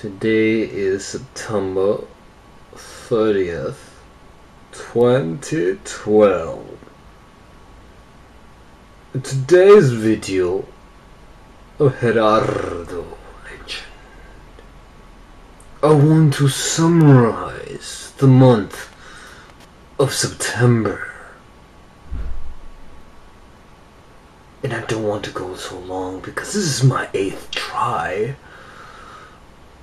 Today is September 30th, 2012. In today's video of GerardoLegend, I want to summarize the month of September. And I don't want to go so long because this is my 8th try.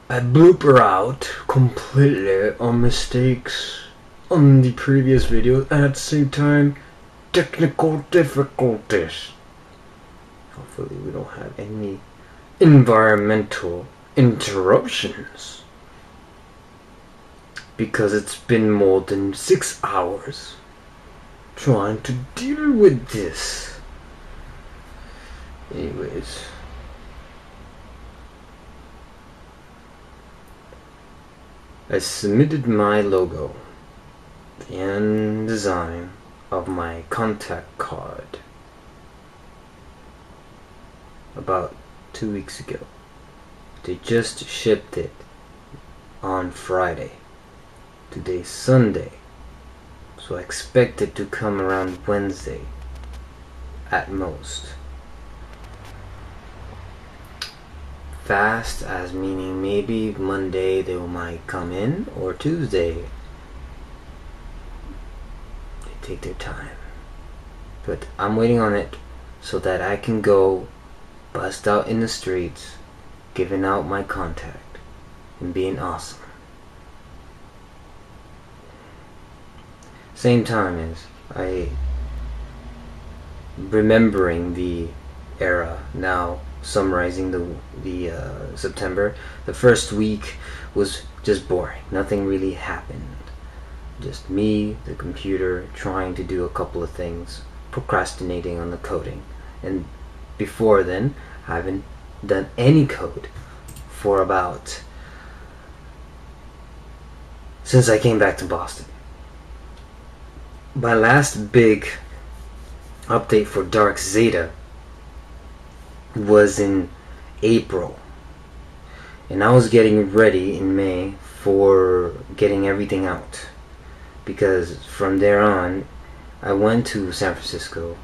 I blooper out completely on mistakes on the previous video and at the same time technical difficulties. Hopefully we don't have any environmental interruptions, because it's been more than 6 hours trying to deal with this. Anyways, I submitted my logo and design of my contact card about 2 weeks ago. They just shipped it on Friday. Today's Sunday, so I expect it to come around Wednesday at most. Fast as meaning maybe Monday they might come in, or Tuesday. They take their time, but I'm waiting on it so that I can go bust out in the streets giving out my contact and being awesome. Same time as I remembering the era now, summarizing the September. The first week was just boring. Nothing really happened. Just me, the computer, trying to do a couple of things, procrastinating on the coding. And before then, I haven't done any code for about since I came back to Boston. My last big update for Dark Zeta was in April, and I was getting ready in May for getting everything out, because from there on I went to San Francisco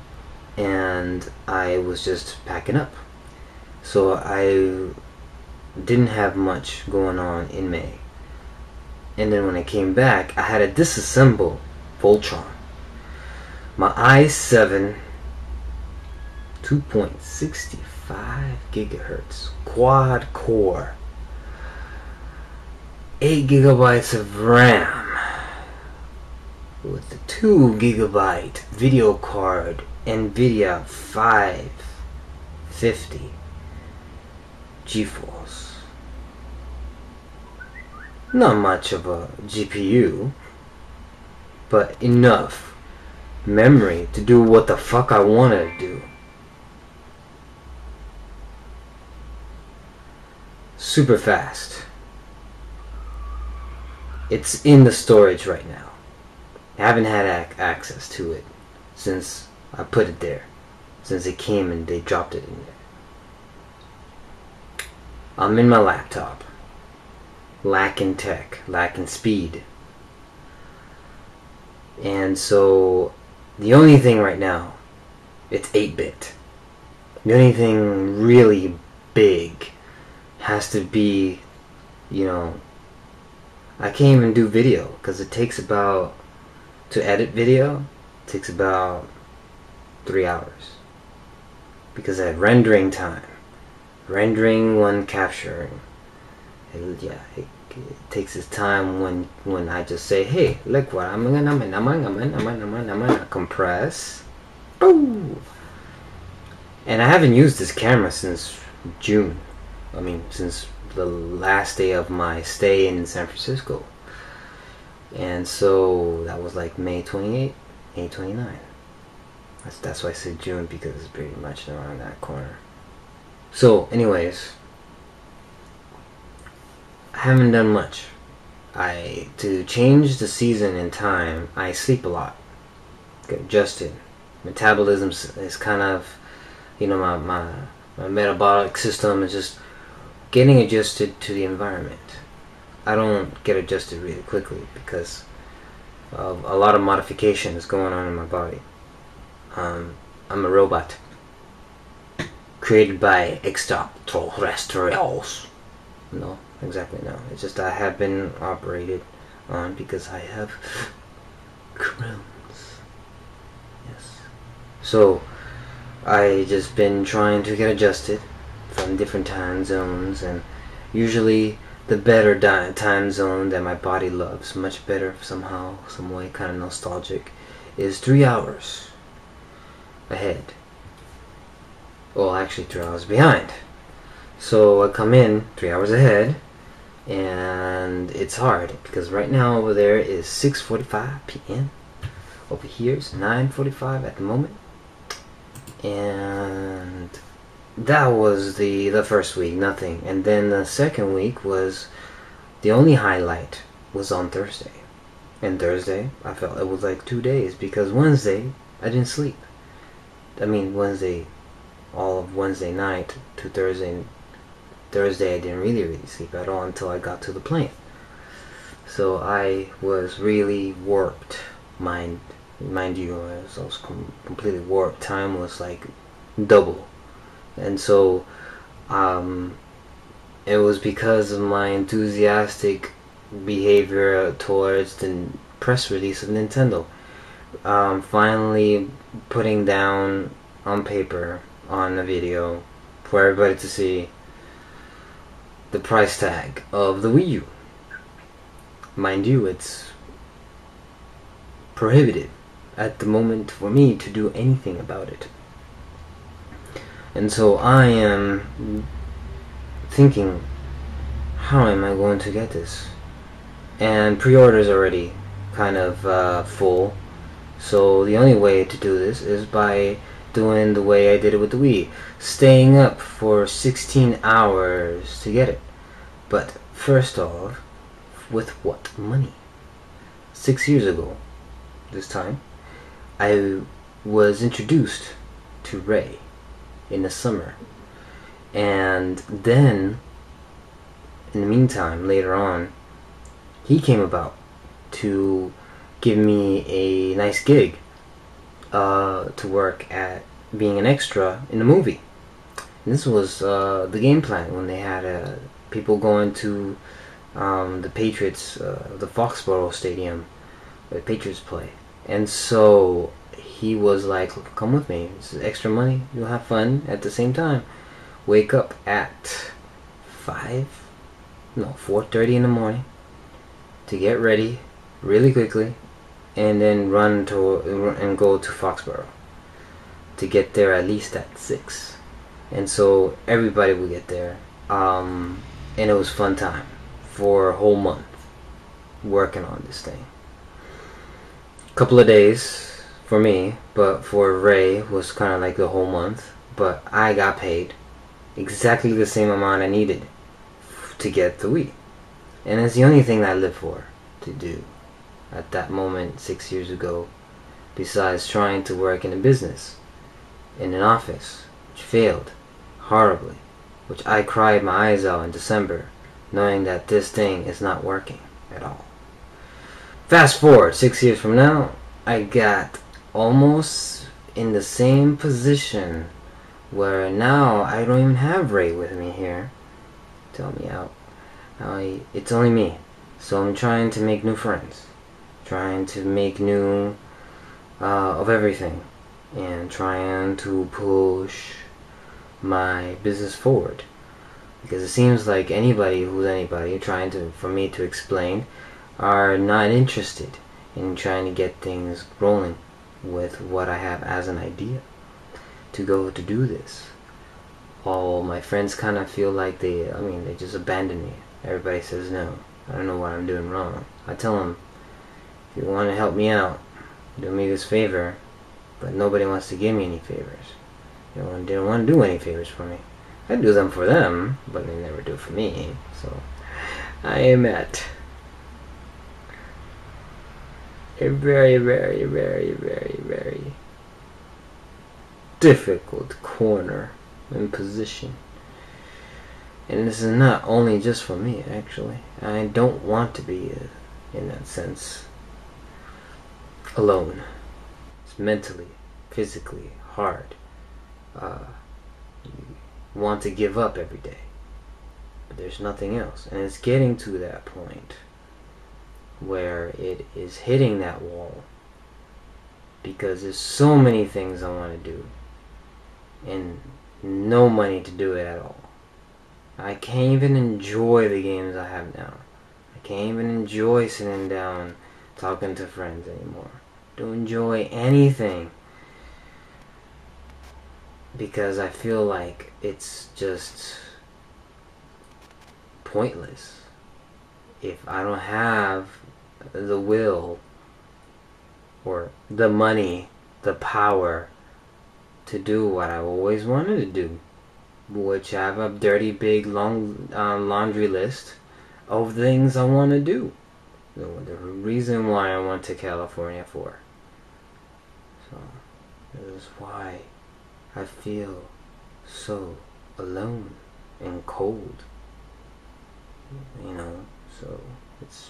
and I was just packing up, so I didn't have much going on in May. And then when I came back, I had to disassemble Voltron, my i7 2.65 gigahertz quad core, 8 gigabytes of RAM with a 2 gigabyte video card, NVIDIA 550 GeForce. Not much of a GPU, but enough memory to do what the fuck I wanted to do. Super fast. It's in the storage right now. I haven't had access to it since I put it there, since it came and they dropped it in there. I'm in my laptop, lacking tech, lacking speed, and so the only thing right now, it's 8-bit. The only thing really big has to be, you know, I can't even do video because it takes about, to edit video, it takes about 3 hours, because I have rendering time, rendering when capturing. It takes its time when I just say, hey, look what I'm gonna compress. Boom. And I haven't used this camera since June. I mean, since the last day of my stay in San Francisco. And so that was like May 28, May 29. That's why I said June, because it's pretty much around that corner. So anyways, I haven't done much. To change the season and time, I sleep a lot. Get adjusted. Metabolism is kind of, you know, my metabolic system is just getting adjusted to the environment. I don't get adjusted really quickly because of a lot of modifications going on in my body. I'm a robot created by extraterrestrials. No, exactly no. It's just I have been operated on because I have Crohn's. Yes. So I just been trying to get adjusted from different time zones, and usually the better time zone that my body loves, much better somehow, some way, kind of nostalgic, is 3 hours ahead. Well, actually 3 hours behind. So I come in 3 hours ahead, and it's hard because right now over there is 6:45 p.m. Over here it's 9:45 at the moment, and that was the first week, nothing. And then the second week was, the only highlight was on Thursday. And Thursday I felt it was like 2 days because Wednesday I didn't sleep. I mean Wednesday, all of Wednesday night to Thursday I didn't really sleep at all until I got to the plane. So I was really warped, mind you, I was completely warped. Time was like double. And so it was because of my enthusiastic behavior towards the press release of Nintendo. Finally putting down on paper, on a video, for everybody to see, the price tag of the Wii U. Mind you, it's prohibitive at the moment for me to do anything about it. And so I am thinking, how am I going to get this? And pre-orders already kind of full. So the only way to do this is by doing the way I did it with the Wii, staying up for 16 hours to get it. But first off, with what money? 6 years ago, this time, I was introduced to Ray in the summer, and then in the meantime, later on, he came about to give me a nice gig to work at being an extra in the movie. And this was the game plan when they had people going to the Patriots, the Foxborough Stadium where the Patriots play. And so he was like, come with me, this is extra money, you'll have fun at the same time. Wake up at 4:30 in the morning to get ready really quickly, and then run to and go to Foxborough to get there at least at 6. And so everybody would get there, and it was fun time for a whole month working on this thing. Couple of days for me, but for Ray was kind of like the whole month. But I got paid exactly the same amount I needed to get the Wii, and it's the only thing I live for to do at that moment 6 years ago, besides trying to work in a business, in an office, which failed horribly, which I cried my eyes out in December, knowing that this thing is not working at all. Fast forward 6 years from now, I got almost in the same position where now I don't even have Ray with me here to help me out. It's only me. So I'm trying to make new friends, trying to make new of everything, and trying to push my business forward. Because it seems like anybody who's anybody trying to, for me to explain, are not interested in trying to get things rolling with what I have as an idea to go to do this. All my friends kind of feel like they just abandon me. Everybody says no. I don't know what I'm doing wrong. I tell them, if you want to help me out, do me this favor, but nobody wants to give me any favors. They don't want to do any favors for me. I do them for them, but they never do for me. So I am at a very, very, very, very, very difficult corner and position. And this is not only just for me, actually. I don't want to be, in that sense, alone. It's mentally, physically hard. You want to give up every day, but there's nothing else. And it's getting to that point where it is hitting that wall, because there's so many things I want to do and no money to do it at all. I can't even enjoy the games I have now. I can't even enjoy sitting down talking to friends anymore. Don't enjoy anything, because I feel like it's just pointless if I don't have the will or the money, the power to do what I've always wanted to do, which I have a dirty big long laundry list of things I want to do. The reason why I went to California for. So this is why I feel so alone and cold. You know, so it's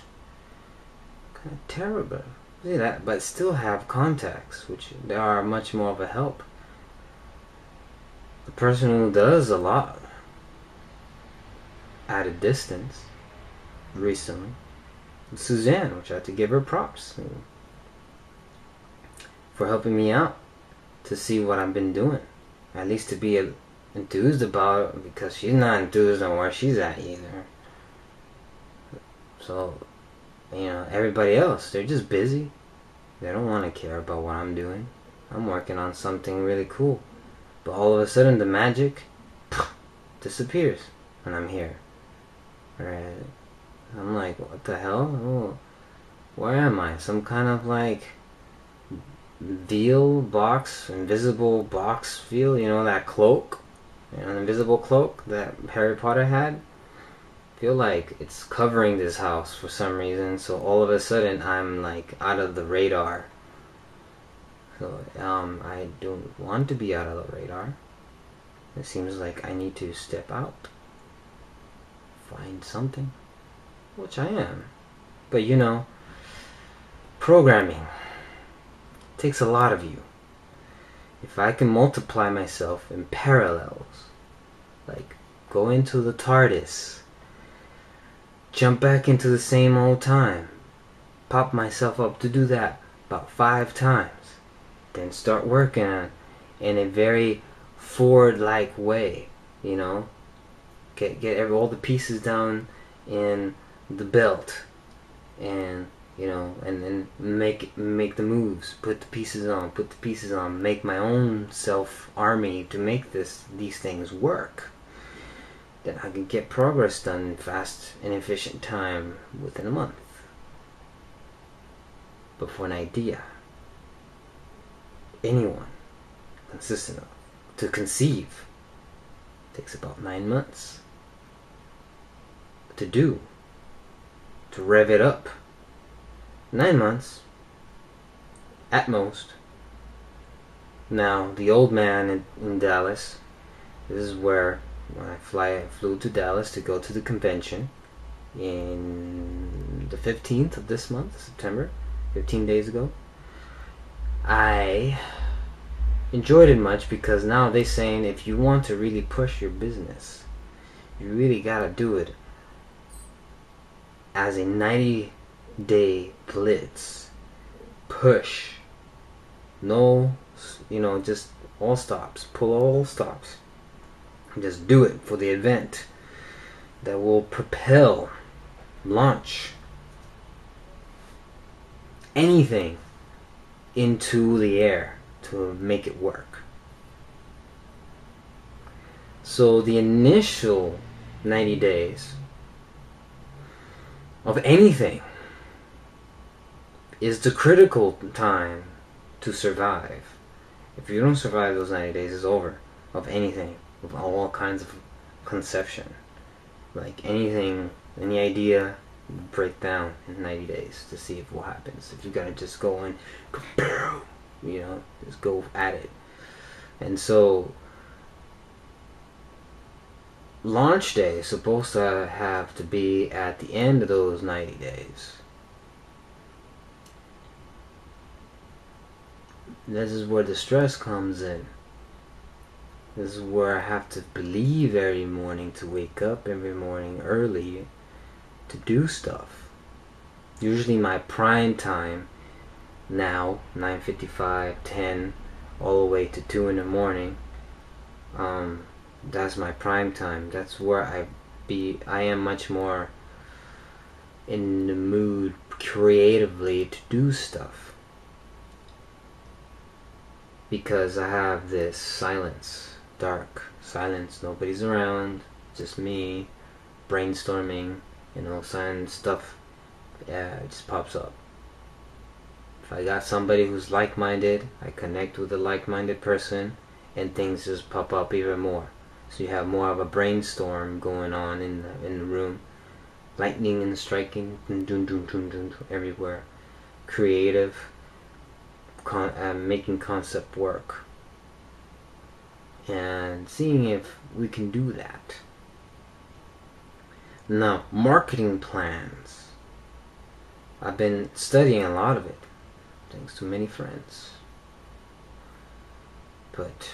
kind of terrible. See that, but still have contacts, which they are much more of a help. The person who does a lot at a distance recently was Suzanne, which I have to give her props for helping me out to see what I've been doing, at least to be enthused about it, because she's not enthused on where she's at either. So, you know, everybody else, they're just busy. They don't want to care about what I'm doing. I'm working on something really cool. But all of a sudden, the magic disappears when I'm here. Right? I'm like, what the hell? Oh, where am I? Some kind of like veil box, invisible box feel, you know, that cloak, you know, an invisible cloak that Harry Potter had. Feel like it's covering this house for some reason, so all of a sudden I'm like out of the radar. So I don't want to be out of the radar. It seems like I need to step out, find something, which I am. But you know, programming takes a lot of you. If I can multiply myself in parallels, like go into the TARDIS, jump back into the same old time, pop myself up to do that about 5 times, then start working on in a very Ford-like way, you know, get all the pieces down in the belt, and you know, and then make the moves, put the pieces on, make my own self army to make these things work. Then I can get progress done in fast and efficient time within a month. But for an idea, anyone consistent enough to conceive takes about 9 months. To do, to rev it up, 9 months at most. Now the old man in Dallas, this is where when I flew to Dallas to go to the convention in the 15th of this month, September, 15 days ago. I enjoyed it much because now they're saying if you want to really push your business, you really gotta do it as a 90-day blitz push. No, you know, just all stops, pull all stops. Just do it for the event that will propel, launch anything into the air to make it work. So the initial 90 days of anything is the critical time to survive. If you don't survive those 90 days, it's over. Of anything, of all kinds of conception, like anything, any idea, break down in 90 days to see if what happens. If you gotta just go and you know, just go at it. And so launch day is supposed to have to be at the end of those 90 days. This is where the stress comes in. This is where I have to believe every morning, to wake up every morning early to do stuff. Usually my prime time now, 9:55, 10, all the way to 2 in the morning. That's my prime time. That's where I am much more in the mood creatively to do stuff. Because I have this silence, dark silence, nobody's around, just me, brainstorming, silent stuff, it just pops up. If I got somebody who's like-minded, I connect with a like-minded person, and things just pop up even more. So you have more of a brainstorm going on in the room. Lightning and striking, dun, dun, dun, dun, dun, everywhere. Creative, making concept work. And seeing if we can do that. Now, marketing plans. I've been studying a lot of it, thanks to many friends. But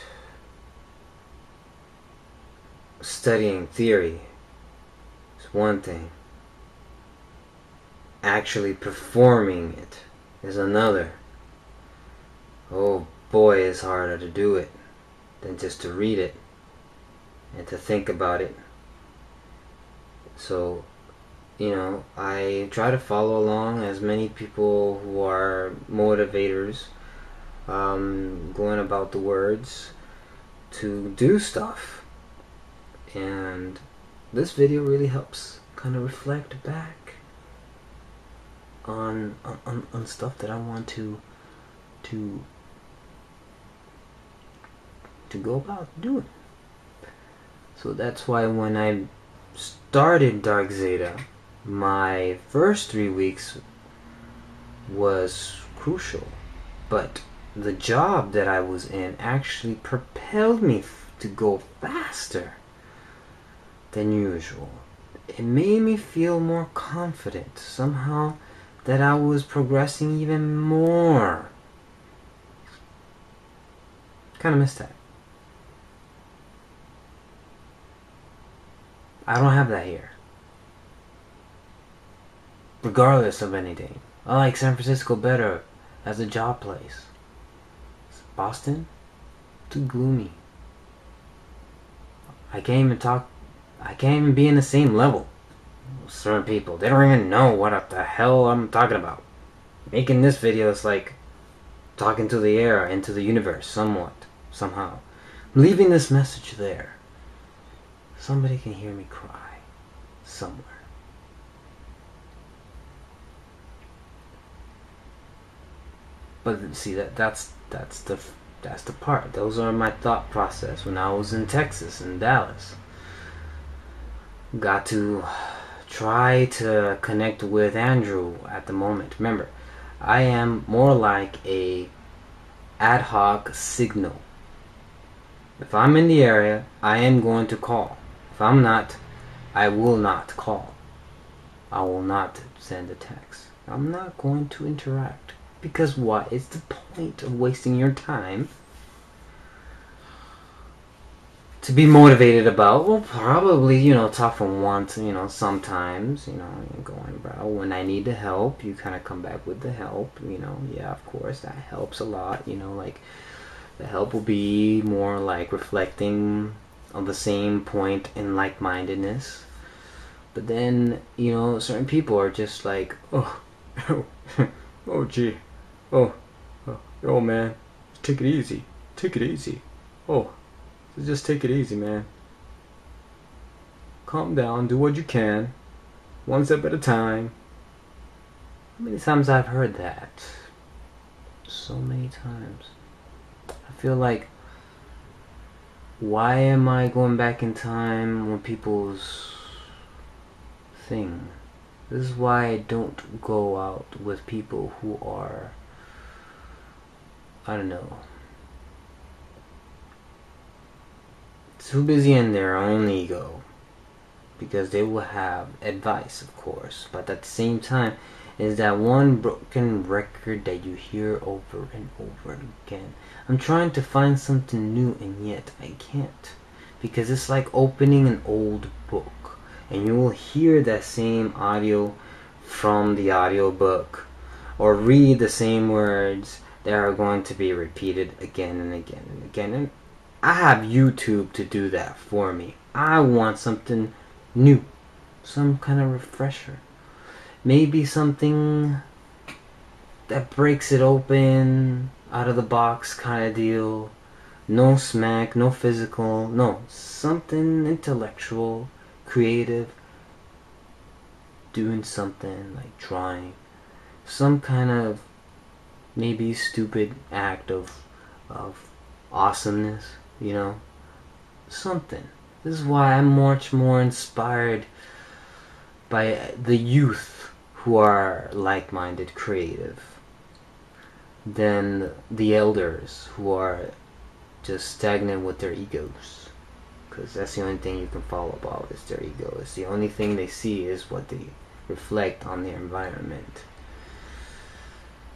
studying theory is one thing. Actually performing it is another. Oh boy, it's harder to do it than just to read it and to think about it. So, I try to follow along as many people who are motivators, going about the words to do stuff. And this video really helps kind of reflect back on stuff that I want to go about doing. So that's why when I started Dark Zeta, my first 3 weeks was crucial, but the job that I was in actually propelled me to go faster than usual. It made me feel more confident somehow, that I was progressing even more. Kind of missed that. I don't have that here. Regardless of anything, I like San Francisco better as a job place. Boston? Too gloomy. I can't even be in the same level with certain people. They don't even know what the hell I'm talking about. Making this video is like talking to the air, into the universe, somehow. Leaving this message there. Somebody can hear me cry somewhere. But see, that's the part. Those are my thought process when I was in Texas, in Dallas. Got to try to connect with Andrew at the moment. Remember, I am more like a ad hoc signal. If I'm in the area, I am going to call. If I'm not, I will not call. I will not send a text. I'm not going to interact. Because what is the point of wasting your time to be motivated about? Well, probably, talk from once, sometimes, going, bro, when I need the help, you kind of come back with the help, yeah, of course, that helps a lot, like, the help will be more like reflecting on the same point in like-mindedness. But then, certain people are just like, oh, oh, gee, oh, man, take it easy, oh, just take it easy, man, calm down, do what you can, one step at a time. How many times I've heard that? So many times. I feel like, why am I going back in time when people's thing? This is why I don't go out with people who are, I don't know, too busy in their own ego because they will have advice, of course, but at the same time, is that one broken record that you hear over and over again. I'm trying to find something new, and yet I can't, because it's like opening an old book, and you will hear that same audio from the audiobook, or read the same words that are going to be repeated again and again and again. And I have YouTube to do that for me. I want something new, some kind of refresher, maybe something that breaks it open, out of the box kind of deal. No smack, no physical, no, something intellectual, creative, doing something like drawing, some kind of maybe stupid act of awesomeness, you know, something. This is why I'm much more inspired by the youth who are like-minded, creative, than the elders who are just stagnant with their egos. Because that's the only thing you can follow about is their ego. It's the only thing they see is what they reflect on their environment.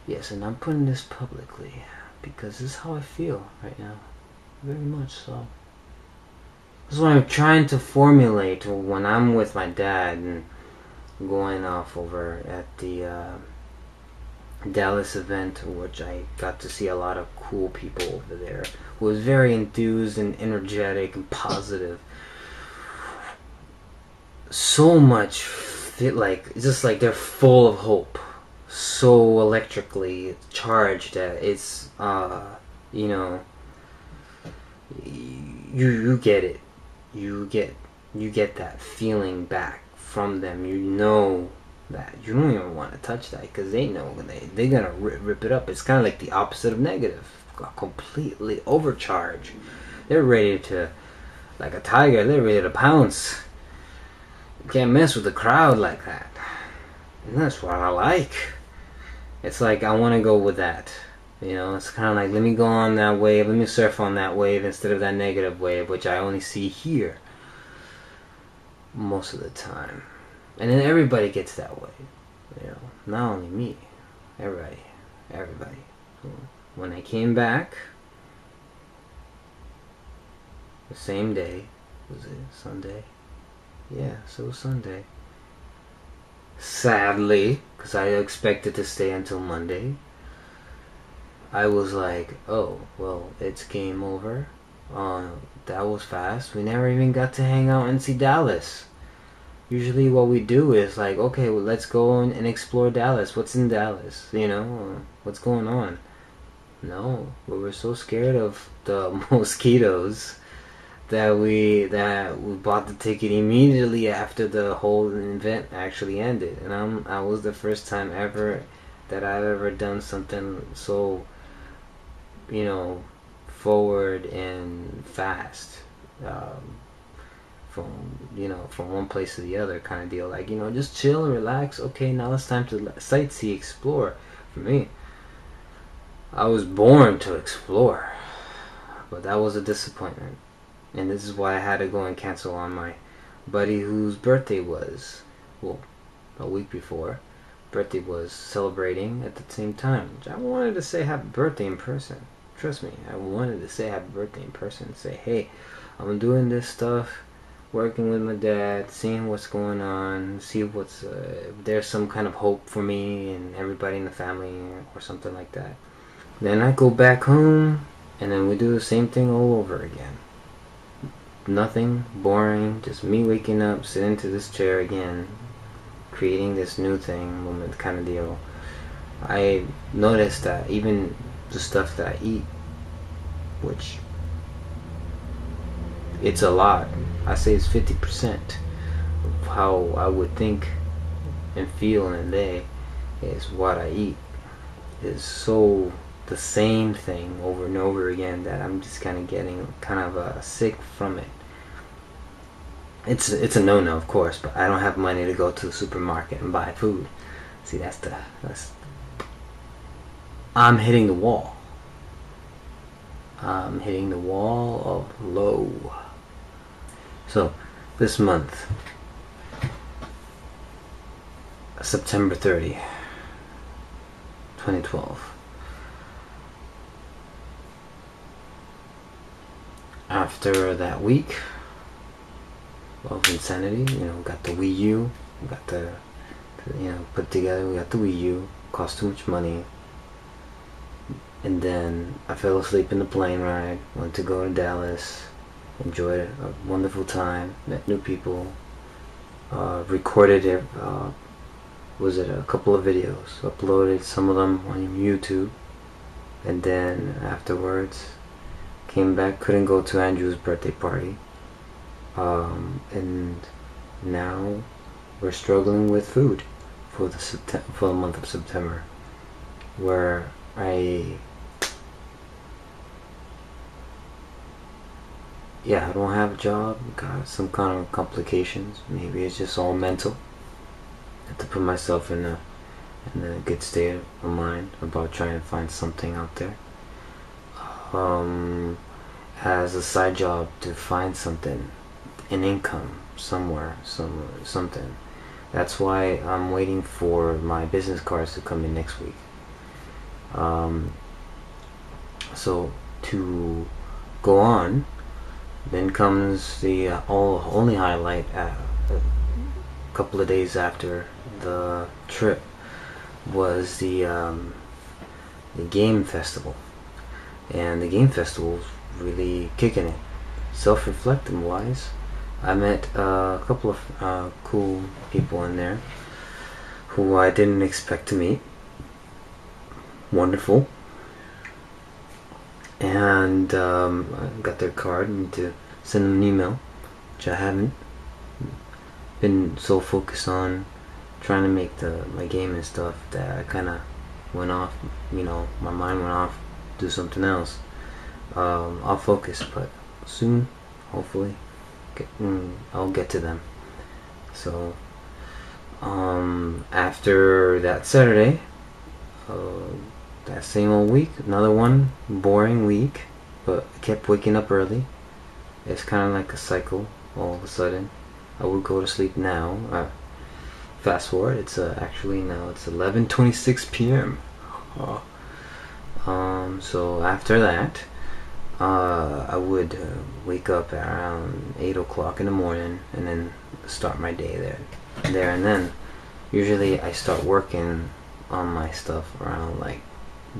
Yes, and I'm putting this publicly because this is how I feel right now. Very much so. This is what I'm trying to formulate when I'm with my dad and going off over at the Dallas event, which I got to see a lot of cool people over there who was very enthused and energetic and positive. So much it's just like they're full of hope, so electrically charged that it's you know, you get it, you get that feeling back from them. You know that you don't even want to touch that because they know they're gonna rip it up. It's kind of like the opposite of negative, completely overcharged. They're ready to, like a tiger, they're ready to pounce. You can't mess with the crowd like that, and that's what I like. It's like I want to go with that, you know. It's kind of like, let me go on that wave, let me surf on that wave instead of that negative wave, which I only see here most of the time. And then everybody gets that way, you know, not only me, everybody. So when I came back, the same day, was it Sunday? Yeah, so it was Sunday. Sadly, because I expected to stay until Monday, I was like, oh, well, it's game over. That was fast. We never even got to hang out and see Dallas. Usually what we do is like, okay, well, let's go and explore Dallas. What's in Dallas? You know, what's going on? No, we were so scared of the mosquitoes that we bought the ticket immediately after the whole event actually ended. And I was the first time ever that I've ever done something so, you know, forward and fast. From one place to the other kind of deal, like, you know, just chill and relax. Okay, now it's time to sightsee, explore. For me, I was born to explore, but that was a disappointment, and this is why I had to go and cancel on my buddy whose birthday was, well, a week before. Birthday was celebrating at the same time. I wanted to say happy birthday in person. Trust me, I wanted to say happy birthday in person. Say, hey, I'm doing this stuff, working with my dad, seeing what's going on, see what's if there's some kind of hope for me and everybody in the family or something like that. Then I go back home, and then we do the same thing all over again. Nothing, boring, just me waking up, sitting to this chair again, creating this new thing, moment kind of deal. I noticed that even the stuff that I eat, which it's a lot, I say it's 50% of how I would think and feel in a day is what I eat. Is so the same thing over and over again that I'm just kind of getting sick from it. It's a no-no, of course, but I don't have money to go to the supermarket and buy food. See, I'm hitting the wall. I'm hitting the wall of low. So this month September 30, 2012. After that week of insanity, got the Wii U, got the, put together, we got the Wii U, cost too much money, and then I fell asleep in the plane ride, went to go to Dallas, enjoyed a wonderful time, met new people, recorded it, a couple of videos, uploaded some of them on YouTube, and then afterwards came back, couldn't go to Andrew's birthday party, and now we're struggling with food for the month of September, where I don't have a job, got some kind of complications. Maybe it's just all mental. I have to put myself in a good state of mind about trying to find something out there. As a side job to find something, an income somewhere, something. That's why I'm waiting for my business cards to come in next week. So to go on, then comes the only highlight. A couple of days after the trip was the game festival. And the game festival's really kicking it. Self-reflecting wise, I met a couple of cool people in there who I didn't expect to meet. Wonderful. And I got their card and to send them an email, which I haven't. Been so focused on trying to make my game and stuff that I kind of went off, my mind went off, do something else. I'll focus, but soon, hopefully, I'll get to them. So after that Saturday, that same old week, another one, boring week, but I kept waking up early. It's kind of like a cycle. All of a sudden I would go to sleep now. Fast forward, it's actually now it's 11:26 p.m. So after that, I would wake up around 8 o'clock in the morning and then start my day there and then. Usually I start working on my stuff around like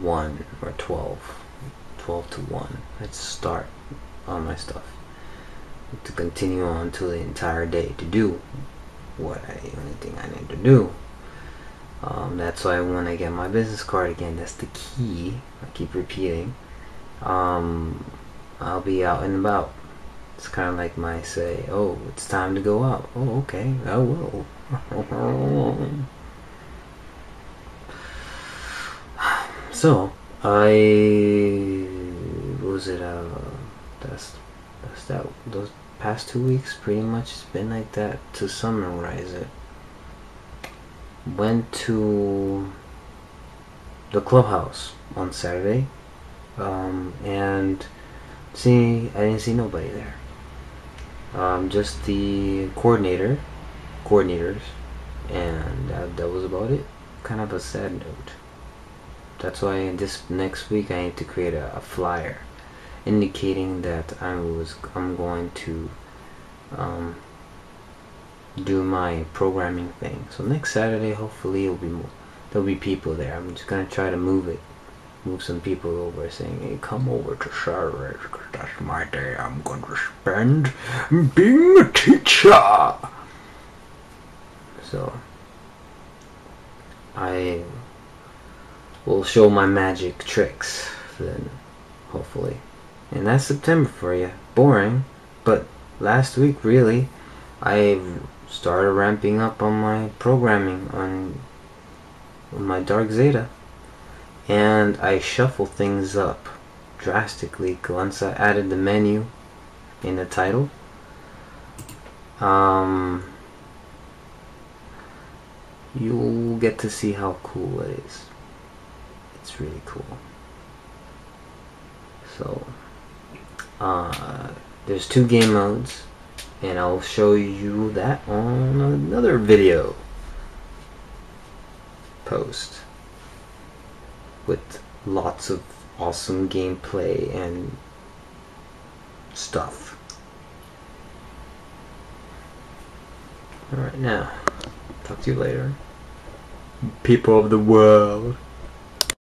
1 or 12 to 1. Let's start on my stuff to continue on to the entire day to do anything I need to do. That's why when I get my business card again, that's the key. I keep repeating. I'll be out and about. It's kind of like my say, oh, it's time to go out. Oh, okay, I will. So those past 2 weeks pretty much it's been like that. To summarize it, went to the clubhouse on Saturday, and I didn't see nobody there. Just the coordinators, and that was about it. Kind of a sad note. That's why this next week I need to create a flyer indicating that I'm going to do my programming thing. So next Saturday, hopefully there'll be people there. I'm just gonna try to move some people over, saying, hey, come over to Saturday because that's my day. I'm going to spend being a teacher. So I will show my magic tricks then, hopefully. And that's September for you. Boring, but last week really I started ramping up on my programming on my Dark Zeta, and I shuffled things up drastically once I added the menu in the title. You'll get to see how cool it is. It's really cool. So there's 2 game modes, and I'll show you that on another video. post with lots of awesome gameplay and stuff. Alright, now, talk to you later. People of the world.